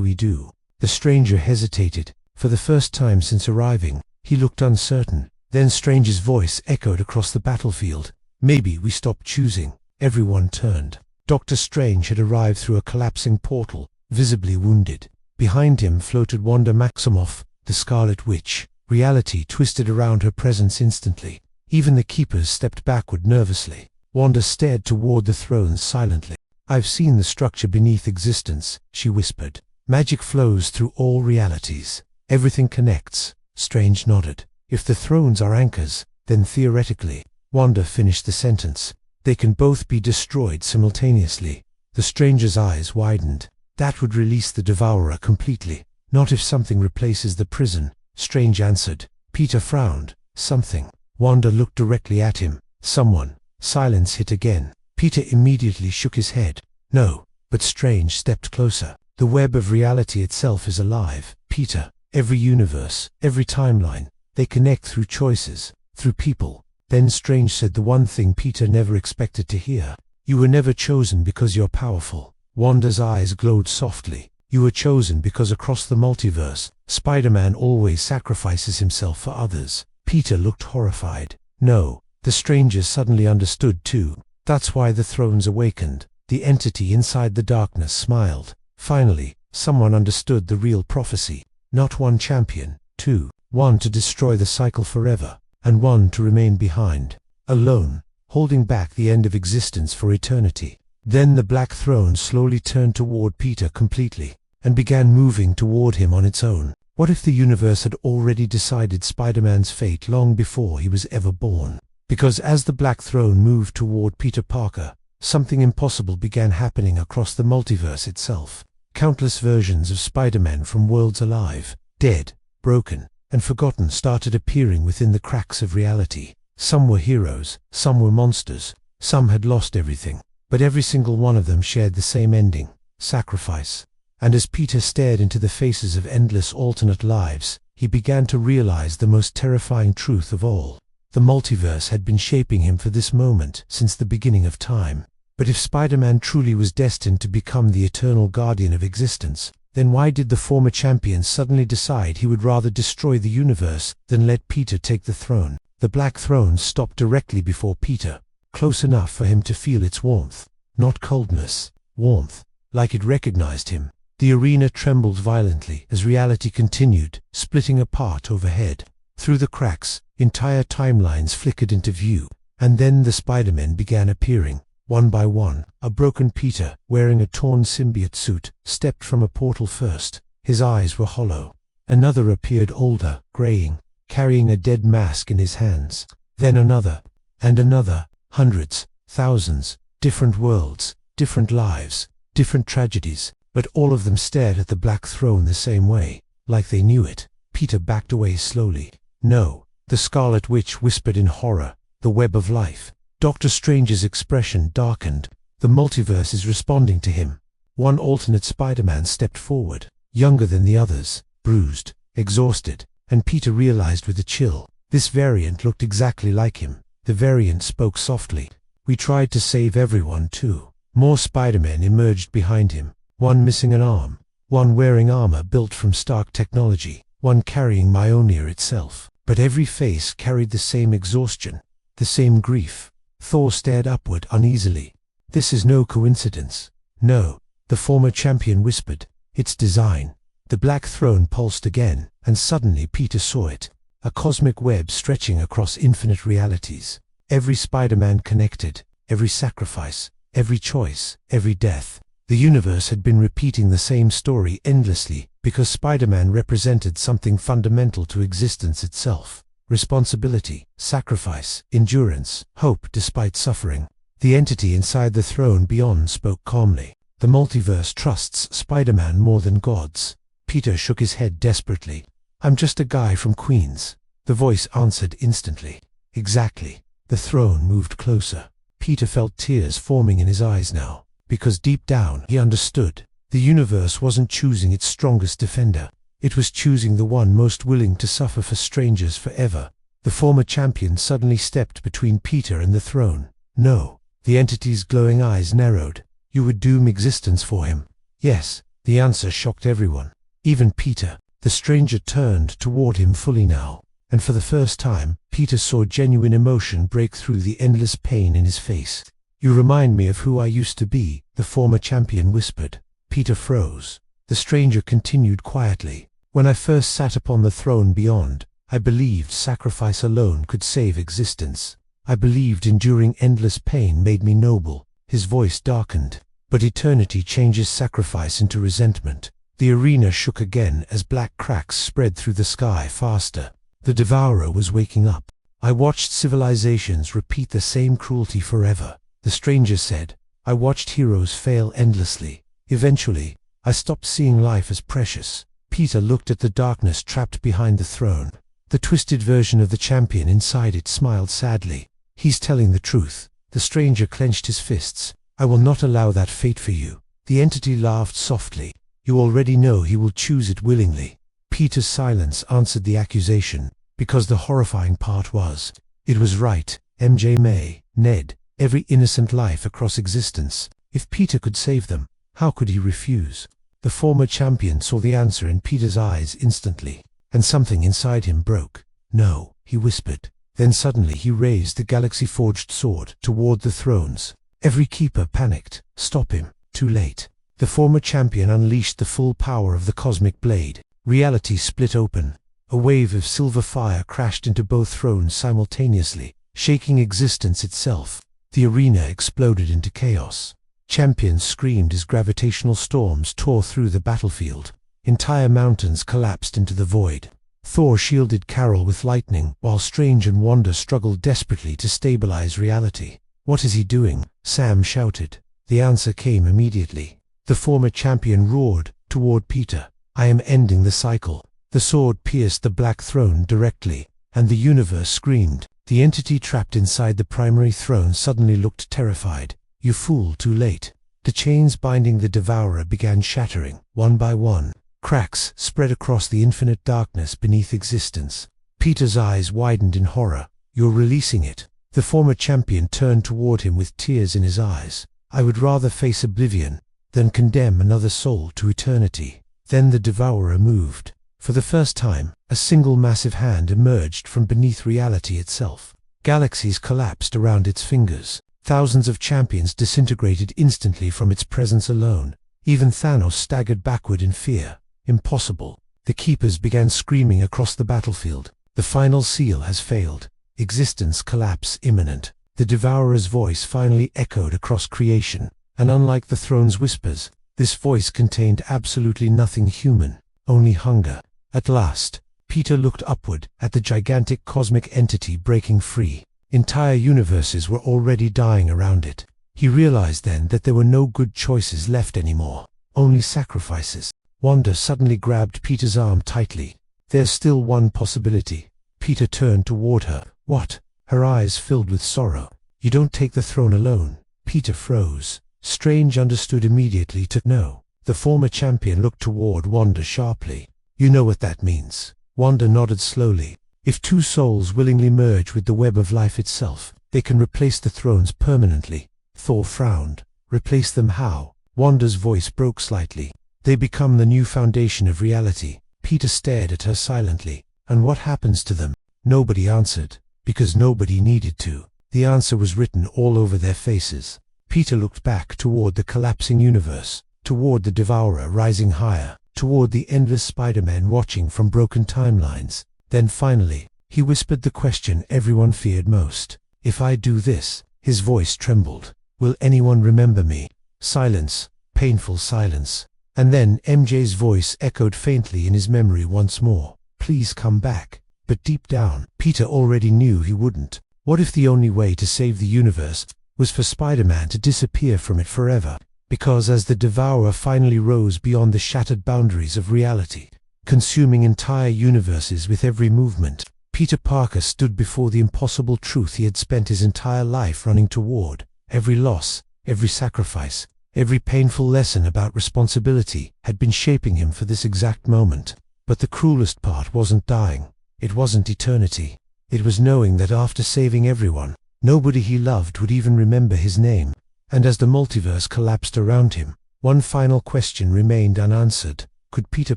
we do? The stranger hesitated. For the first time since arriving, he looked uncertain. Then stranger's voice echoed across the battlefield. Maybe we stop choosing. Everyone turned. Dr. Strange had arrived through a collapsing portal, visibly wounded. Behind him floated Wanda Maximoff, the Scarlet Witch. Reality twisted around her presence instantly. Even the keepers stepped backward nervously. Wanda stared toward the throne silently. I've seen the structure beneath existence, she whispered. Magic flows through all realities. Everything connects. Strange nodded. If the thrones are anchors, then theoretically, Wanda finished the sentence, they can both be destroyed simultaneously. The stranger's eyes widened. That would release the Devourer completely. Not if something replaces the prison, Strange answered. Peter frowned. Something. Wanda looked directly at him. Someone. Silence hit again. Peter immediately shook his head. No. But Strange stepped closer. The web of reality itself is alive. Peter. Every universe, every timeline. They connect through choices, through people. Then Strange said the one thing Peter never expected to hear. You were never chosen because you're powerful. Wanda's eyes glowed softly. You were chosen because across the multiverse, Spider-Man always sacrifices himself for others. Peter looked horrified. No, the stranger suddenly understood too. That's why the thrones awakened. The entity inside the darkness smiled. Finally, someone understood the real prophecy. Not one champion, two. One to destroy the cycle forever, and one to remain behind, alone, holding back the end of existence for eternity. Then the black throne slowly turned toward Peter completely, and began moving toward him on its own. What if the universe had already decided Spider-Man's fate long before he was ever born? Because as the black throne moved toward Peter Parker, something impossible began happening across the multiverse itself. Countless versions of Spider-Man from worlds alive, dead, broken, and forgotten started appearing within the cracks of reality. Some were heroes, some were monsters, some had lost everything. But every single one of them shared the same ending, sacrifice. And as Peter stared into the faces of endless alternate lives, he began to realize the most terrifying truth of all. The multiverse had been shaping him for this moment since the beginning of time. But if Spider-Man truly was destined to become the eternal guardian of existence, then why did the former champion suddenly decide he would rather destroy the universe than let Peter take the throne? The black throne stopped directly before Peter. Close enough for him to feel its warmth. Not coldness, warmth, like it recognized him. The arena trembled violently as reality continued, splitting apart overhead. Through the cracks, entire timelines flickered into view, and then the Spider-Men began appearing. One by one, a broken Peter, wearing a torn symbiote suit, stepped from a portal first. His eyes were hollow. Another appeared older, graying, carrying a dead mask in his hands. Then another, and another. Hundreds, thousands, different worlds, different lives, different tragedies, but all of them stared at the black throne the same way, like they knew it. Peter backed away slowly. No, the Scarlet Witch whispered in horror, the web of life. Doctor Strange's expression darkened. The multiverse is responding to him. One alternate Spider-Man stepped forward, younger than the others, bruised, exhausted. and Peter realized with a chill. This variant looked exactly like him. The variant spoke softly. "We tried to save everyone too." More Spider-Men emerged behind him, one missing an arm, one wearing armor built from Stark technology, one carrying Mjolnir itself. But every face carried the same exhaustion, the same grief. Thor stared upward uneasily. "This is no coincidence." "No," the former champion whispered. "It's design." The black throne pulsed again, and suddenly Peter saw it. A cosmic web stretching across infinite realities. Every Spider-Man connected, every sacrifice, every choice, every death. The universe had been repeating the same story endlessly, because Spider-Man represented something fundamental to existence itself. Responsibility, sacrifice, endurance, hope despite suffering. The entity inside the throne beyond spoke calmly. "The multiverse trusts Spider-Man more than gods." Peter shook his head desperately. "I'm just a guy from Queens." The voice answered instantly. "Exactly." The throne moved closer. Peter felt tears forming in his eyes now, because deep down he understood. The universe wasn't choosing its strongest defender. It was choosing the one most willing to suffer for strangers forever. The former champion suddenly stepped between Peter and the throne. "No." The entity's glowing eyes narrowed. "You would doom existence for him." "Yes." The answer shocked everyone, even Peter. The stranger turned toward him fully now, and for the first time, Peter saw genuine emotion break through the endless pain in his face. "You remind me of who I used to be," the former champion whispered. Peter froze. The stranger continued quietly. "When I first sat upon the throne beyond, I believed sacrifice alone could save existence. I believed enduring endless pain made me noble." His voice darkened. "But eternity changes sacrifice into resentment." The arena shook again as black cracks spread through the sky faster. The Devourer was waking up. "I watched civilizations repeat the same cruelty forever," the stranger said. "I watched heroes fail endlessly. Eventually, I stopped seeing life as precious." Peter looked at the darkness trapped behind the throne. The twisted version of the champion inside it smiled sadly. "He's telling the truth." The stranger clenched his fists. "I will not allow that fate for you." The entity laughed softly. "You already know he will choose it willingly." Peter's silence answered the accusation, because the horrifying part was, it was right. MJ May, Ned, every innocent life across existence. If Peter could save them, how could he refuse? The former champion saw the answer in Peter's eyes instantly, and something inside him broke. "No," he whispered. Then suddenly he raised the galaxy-forged sword toward the thrones. Every keeper panicked. "Stop him." Too late. The former champion unleashed the full power of the cosmic blade. Reality split open. A wave of silver fire crashed into both thrones simultaneously, shaking existence itself. The arena exploded into chaos. Champions screamed as gravitational storms tore through the battlefield. Entire mountains collapsed into the void. Thor shielded Carol with lightning, while Strange and Wanda struggled desperately to stabilize reality. "What is he doing?" Sam shouted. The answer came immediately. The former champion roared toward Peter. "I am ending the cycle." The sword pierced the black throne directly, and the universe screamed. The entity trapped inside the primary throne suddenly looked terrified. "You fool, too late." The chains binding the Devourer began shattering, one by one. Cracks spread across the infinite darkness beneath existence. Peter's eyes widened in horror. "You're releasing it." The former champion turned toward him with tears in his eyes. "I would rather face oblivion than condemn another soul to eternity." Then the Devourer moved. For the first time, a single massive hand emerged from beneath reality itself. Galaxies collapsed around its fingers. Thousands of champions disintegrated instantly from its presence alone. Even Thanos staggered backward in fear. "Impossible." The Keepers began screaming across the battlefield. "The final seal has failed. Existence collapse imminent." The Devourer's voice finally echoed across creation, and unlike the throne's whispers, this voice contained absolutely nothing human, only hunger. At last, Peter looked upward at the gigantic cosmic entity breaking free. Entire universes were already dying around it. He realized then that there were no good choices left anymore, only sacrifices. Wanda suddenly grabbed Peter's arm tightly. "There's still one possibility." Peter turned toward her. "What?" Her eyes filled with sorrow. "You don't take the throne alone." Peter froze. Strange understood immediately to know. The former champion looked toward Wanda sharply. "You know what that means." Wanda nodded slowly. If two souls willingly merge with the web of life itself, they can replace the thrones permanently. Thor frowned. Replace them how? Wanda's voice broke slightly. They become the new foundation of reality. Peter stared at her silently. And what happens to them? Nobody answered, because nobody needed to. The answer was written all over their faces. Peter looked back toward the collapsing universe, toward the Devourer rising higher, toward the endless Spider-Men watching from broken timelines. Then finally, he whispered the question everyone feared most. If I do this, his voice trembled. Will anyone remember me? Silence, painful silence. And then MJ's voice echoed faintly in his memory once more. Please come back. But deep down, Peter already knew he wouldn't. What if the only way to save the universe was for Spider-Man to disappear from it forever? Because as the Devourer finally rose beyond the shattered boundaries of reality, consuming entire universes with every movement, Peter Parker stood before the impossible truth he had spent his entire life running toward. Every loss, every sacrifice, every painful lesson about responsibility had been shaping him for this exact moment. But the cruelest part wasn't dying. It wasn't eternity. It was knowing that after saving everyone, nobody he loved would even remember his name. And as the multiverse collapsed around him, one final question remained unanswered. Could Peter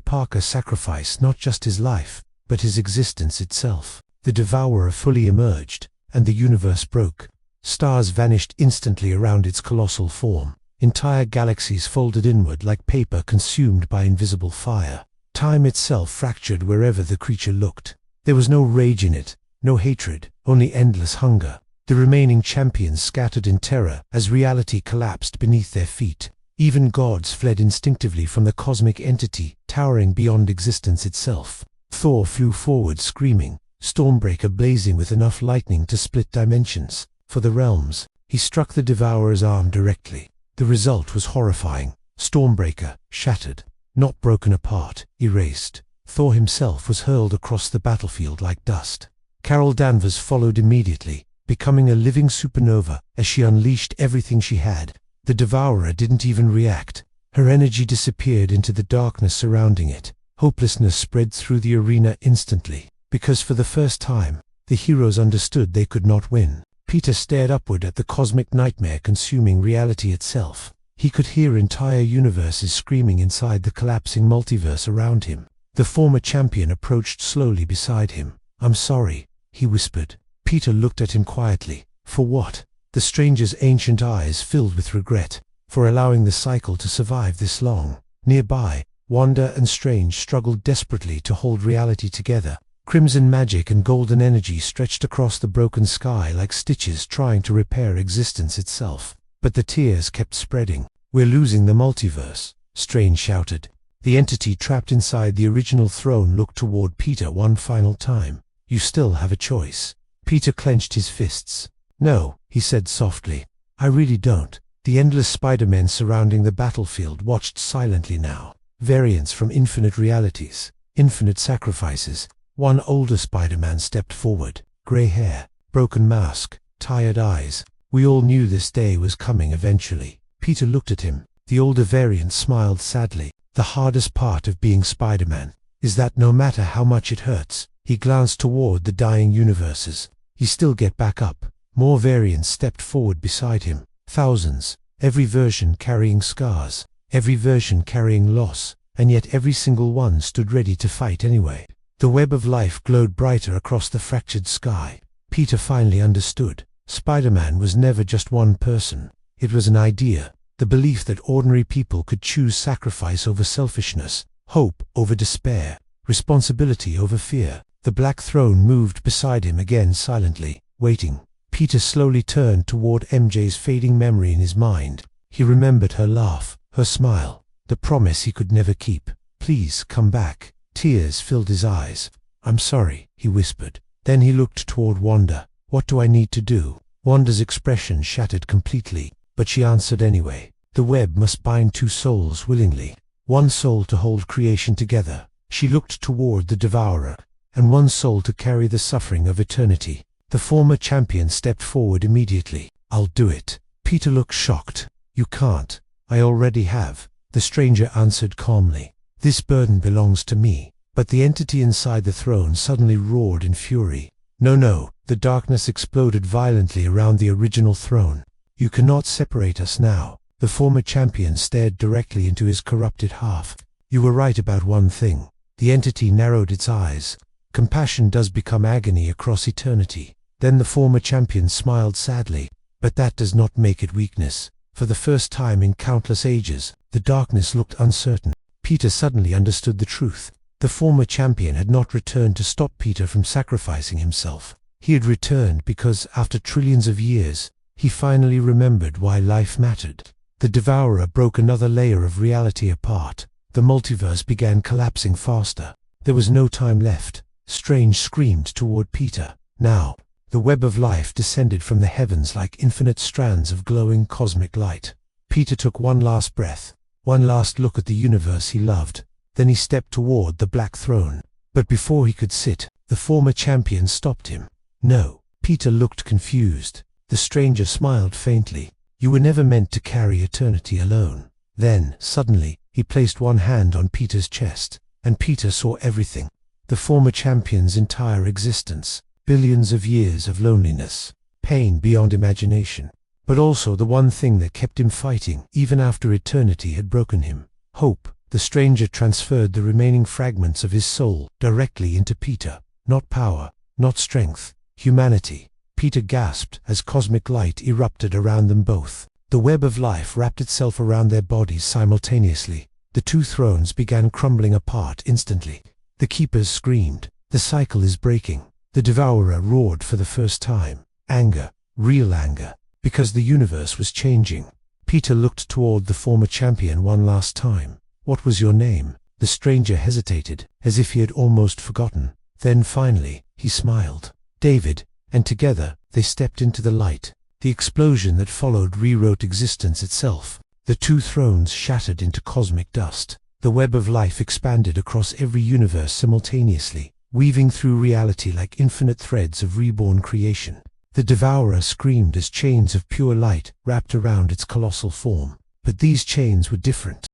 Parker sacrifice not just his life, but his existence itself? The Devourer fully emerged, and the universe broke. Stars vanished instantly around its colossal form. Entire galaxies folded inward like paper consumed by invisible fire. Time itself fractured wherever the creature looked. There was no rage in it, no hatred, only endless hunger. The remaining champions scattered in terror as reality collapsed beneath their feet. Even gods fled instinctively from the cosmic entity towering beyond existence itself. Thor flew forward screaming, Stormbreaker blazing with enough lightning to split dimensions. For the realms, he struck the Devourer's arm directly. The result was horrifying. Stormbreaker, shattered, not broken apart, erased. Thor himself was hurled across the battlefield like dust. Carol Danvers followed immediately, becoming a living supernova as she unleashed everything she had. The Devourer didn't even react. Her energy disappeared into the darkness surrounding it. Hopelessness spread through the arena instantly, because for the first time, the heroes understood they could not win. Peter stared upward at the cosmic nightmare consuming reality itself. He could hear entire universes screaming inside the collapsing multiverse around him. The former champion approached slowly beside him. I'm sorry, he whispered. Peter looked at him quietly. For what? The stranger's ancient eyes filled with regret, for allowing the cycle to survive this long. Nearby, Wanda and Strange struggled desperately to hold reality together. Crimson magic and golden energy stretched across the broken sky like stitches trying to repair existence itself. But the tears kept spreading. We're losing the multiverse, Strange shouted. The entity trapped inside the original throne looked toward Peter one final time. You still have a choice. Peter clenched his fists. No, he said softly. I really don't. The endless Spider-Men surrounding the battlefield watched silently now. Variants from infinite realities, infinite sacrifices. One older Spider-Man stepped forward. Gray hair, broken mask, tired eyes. We all knew this day was coming eventually. Peter looked at him. The older variant smiled sadly. The hardest part of being Spider-Man is that no matter how much it hurts, he glanced toward the dying universes. You still get back up. More variants stepped forward beside him. Thousands, every version carrying scars, every version carrying loss, and yet every single one stood ready to fight anyway. The web of life glowed brighter across the fractured sky. Peter finally understood. Spider-Man was never just one person. It was an idea, the belief that ordinary people could choose sacrifice over selfishness, hope over despair, responsibility over fear. The Black Throne moved beside him again silently, waiting. Peter slowly turned toward MJ's fading memory in his mind. He remembered her laugh, her smile, the promise he could never keep. Please come back. Tears filled his eyes. I'm sorry, he whispered. Then he looked toward Wanda. What do I need to do? Wanda's expression shattered completely, but she answered anyway. The web must bind two souls willingly. One soul to hold creation together. She looked toward the Devourer, and one soul to carry the suffering of eternity. The former champion stepped forward immediately. I'll do it. Peter looked shocked. You can't. I already have. The stranger answered calmly. This burden belongs to me. But But the entity inside the throne suddenly roared in fury. No, no, the darkness exploded violently around the original throne. You cannot separate us now. The former champion stared directly into his corrupted half. You were right about one thing. The entity narrowed its eyes. Compassion does become agony across eternity. Then the former champion smiled sadly. But that does not make it weakness. For the first time in countless ages, the darkness looked uncertain. Peter suddenly understood the truth. The former champion had not returned to stop Peter from sacrificing himself. He had returned because, after trillions of years, he finally remembered why life mattered. The Devourer broke another layer of reality apart. The multiverse began collapsing faster. There was no time left. Strange screamed toward Peter. Now, the web of life descended from the heavens like infinite strands of glowing cosmic light. Peter took one last breath, one last look at the universe he loved. Then he stepped toward the black throne. But before he could sit, the former champion stopped him. No. Peter looked confused. The stranger smiled faintly. You were never meant to carry eternity alone. Then, suddenly, he placed one hand on Peter's chest, and Peter saw everything. The former champion's entire existence. Billions of years of loneliness. Pain beyond imagination. But also the one thing that kept him fighting, even after eternity had broken him. Hope. The stranger transferred the remaining fragments of his soul directly into Peter. Not power, not strength, humanity. Peter gasped as cosmic light erupted around them both. The web of life wrapped itself around their bodies simultaneously. The two thrones began crumbling apart instantly. The keepers screamed. The cycle is breaking. The Devourer roared for the first time. Anger, real anger, because the universe was changing. Peter looked toward the former champion one last time. What was your name? The stranger hesitated, as if he had almost forgotten. Then finally, he smiled. David. And together, they stepped into the light. The explosion that followed rewrote existence itself. The two thrones shattered into cosmic dust. The web of life expanded across every universe simultaneously, weaving through reality like infinite threads of reborn creation. The Devourer screamed as chains of pure light wrapped around its colossal form. But these chains were different.